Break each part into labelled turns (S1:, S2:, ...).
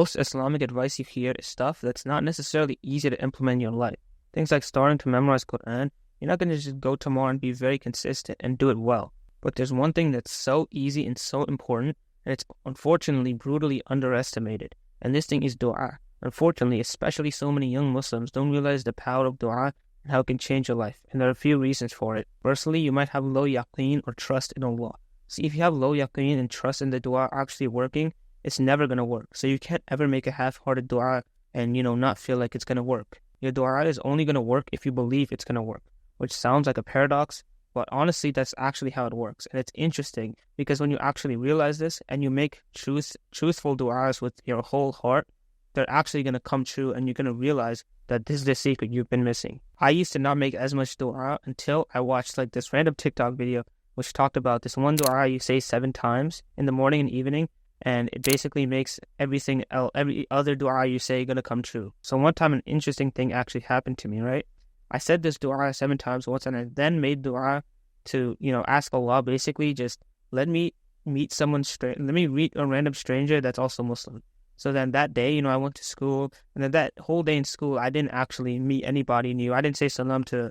S1: Most Islamic advice you hear is stuff that's not necessarily easy to implement in your life. Things like starting to memorize Quran, you're not going to just go tomorrow and be very consistent and do it well. But there's one thing that's so easy and so important, and it's unfortunately brutally underestimated. And this thing is dua. Unfortunately, especially so many young Muslims don't realize the power of dua and how it can change your life. And there are a few reasons for it. Firstly, you might have low yaqeen or trust in Allah. See, if you have low yaqeen and trust in the dua actually working, it's never going to work. So you can't ever make a half-hearted dua and, not feel like it's going to work. Your dua is only going to work if you believe it's going to work, which sounds like a paradox, but honestly, that's actually how it works. And it's interesting because when you actually realize this and you make truthful duas with your whole heart, they're actually going to come true and you're going to realize that this is the secret you've been missing. I used to not make as much dua until I watched this random TikTok video which talked about this one dua you say 7 times in the morning and evening, and it basically makes every other dua you say going to come true. So one time an interesting thing actually happened to me, right? I said this dua 7 times once, and I then made dua to, ask Allah, basically just let me meet let me meet a random stranger that's also Muslim. So then that day, I went to school, and then that whole day in school, I didn't actually meet anybody new. I didn't say salam to,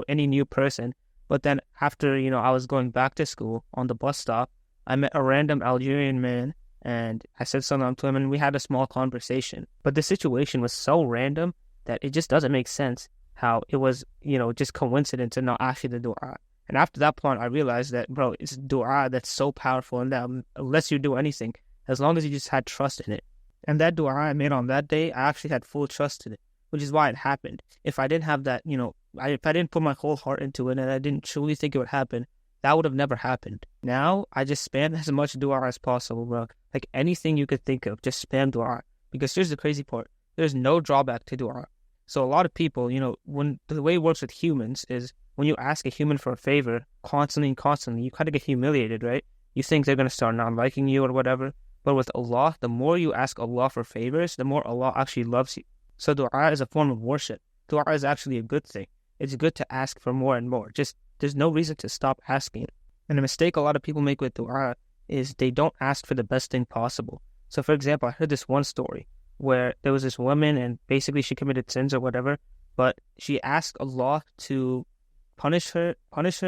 S1: any new person. But then after, I was going back to school on the bus stop, I met a random Algerian man, and I said salam to him, and we had a small conversation. But the situation was so random that it just doesn't make sense how it was, just coincidence and not actually the dua. And after that point, I realized that, bro, it's dua that's so powerful, and that unless you do anything, as long as you just had trust in it. And that dua I made on that day, I actually had full trust in it, which is why it happened. If I didn't have that, if I didn't put my whole heart into it and I didn't truly think it would happen, that would have never happened. Now, I just spam as much dua as possible, bro. Like anything you could think of, just spam dua. Because here's the crazy part. There's no drawback to dua. So a lot of people, when the way it works with humans is when you ask a human for a favor constantly, you kind of get humiliated, right? You think they're going to start not liking you or whatever. But with Allah, the more you ask Allah for favors, the more Allah actually loves you. So dua is a form of worship. Dua is actually a good thing. It's good to ask for more and more. Just there's no reason to stop asking. And a mistake a lot of people make with dua is they don't ask for the best thing possible. So for example, I heard this one story where there was this woman and basically she committed sins or whatever, but she asked Allah to punish her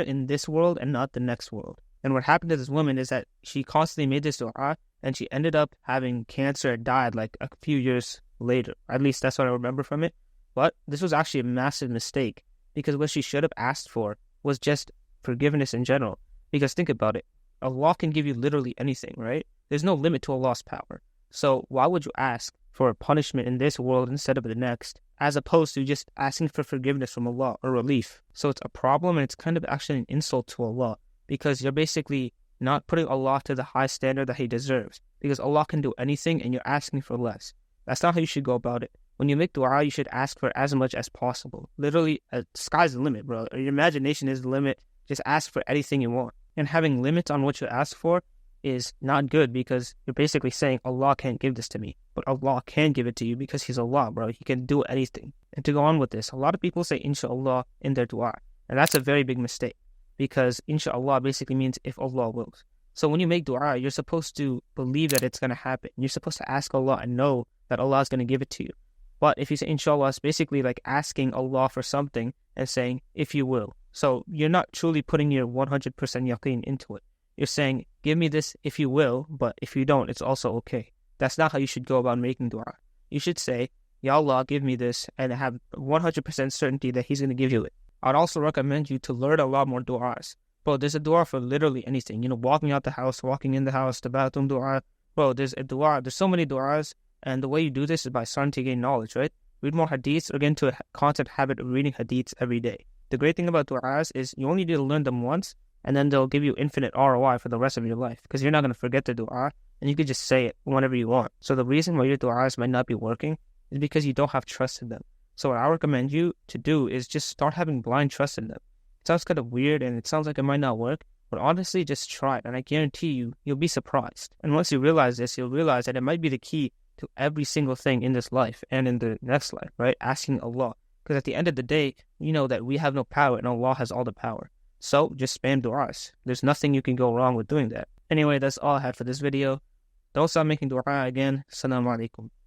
S1: in this world and not the next world. And what happened to this woman is that she constantly made this dua and she ended up having cancer and died like a few years later. At least that's what I remember from it. But this was actually a massive mistake because what she should have asked for was just forgiveness in general. Because think about it. Allah can give you literally anything, right? There's no limit to Allah's power. So why would you ask for a punishment in this world instead of the next, as opposed to just asking for forgiveness from Allah or relief? So it's a problem, and it's kind of actually an insult to Allah because you're basically not putting Allah to the high standard that He deserves, because Allah can do anything and you're asking for less. That's not how you should go about it. When you make dua, you should ask for as much as possible. Literally, sky's the limit, bro. Your imagination is the limit. Just ask for anything you want. And having limits on what you ask for is not good because you're basically saying Allah can't give this to me. But Allah can give it to you because He's Allah, bro. He can do anything. And to go on with this, a lot of people say inshallah in their dua. And that's a very big mistake because inshallah basically means if Allah wills. So when you make dua, you're supposed to believe that it's going to happen. You're supposed to ask Allah and know that Allah is going to give it to you. But if you say inshallah, it's basically like asking Allah for something and saying, if you will. So you're not truly putting your 100% yaqeen into it. You're saying, give me this if you will, but if you don't, it's also okay. That's not how you should go about making dua. You should say, Ya Allah, give me this, and have 100% certainty that He's going to give you it. I'd also recommend you to learn a lot more du'as. Bro, there's a dua for literally anything. Walking out the house, walking in the house, the bathroom dua. Bro, there's a dua. There's so many du'as. And the way you do this is by starting to gain knowledge, right? Read more hadiths or get into a constant habit of reading hadiths every day. The great thing about du'as is you only need to learn them once, and then they'll give you infinite ROI for the rest of your life. Because you're not going to forget the dua, and you can just say it whenever you want. So the reason why your du'as might not be working is because you don't have trust in them. So what I recommend you to do is just start having blind trust in them. It sounds kind of weird, and it sounds like it might not work, but honestly, just try it, and I guarantee you, you'll be surprised. And once you realize this, you'll realize that it might be the key to every single thing in this life and in the next life, right? Asking Allah. Because at the end of the day, you know that we have no power and Allah has all the power. So just spam du'as. There's nothing you can go wrong with doing that. Anyway, that's all I had for this video. Don't stop making dua again. Assalamu alaikum.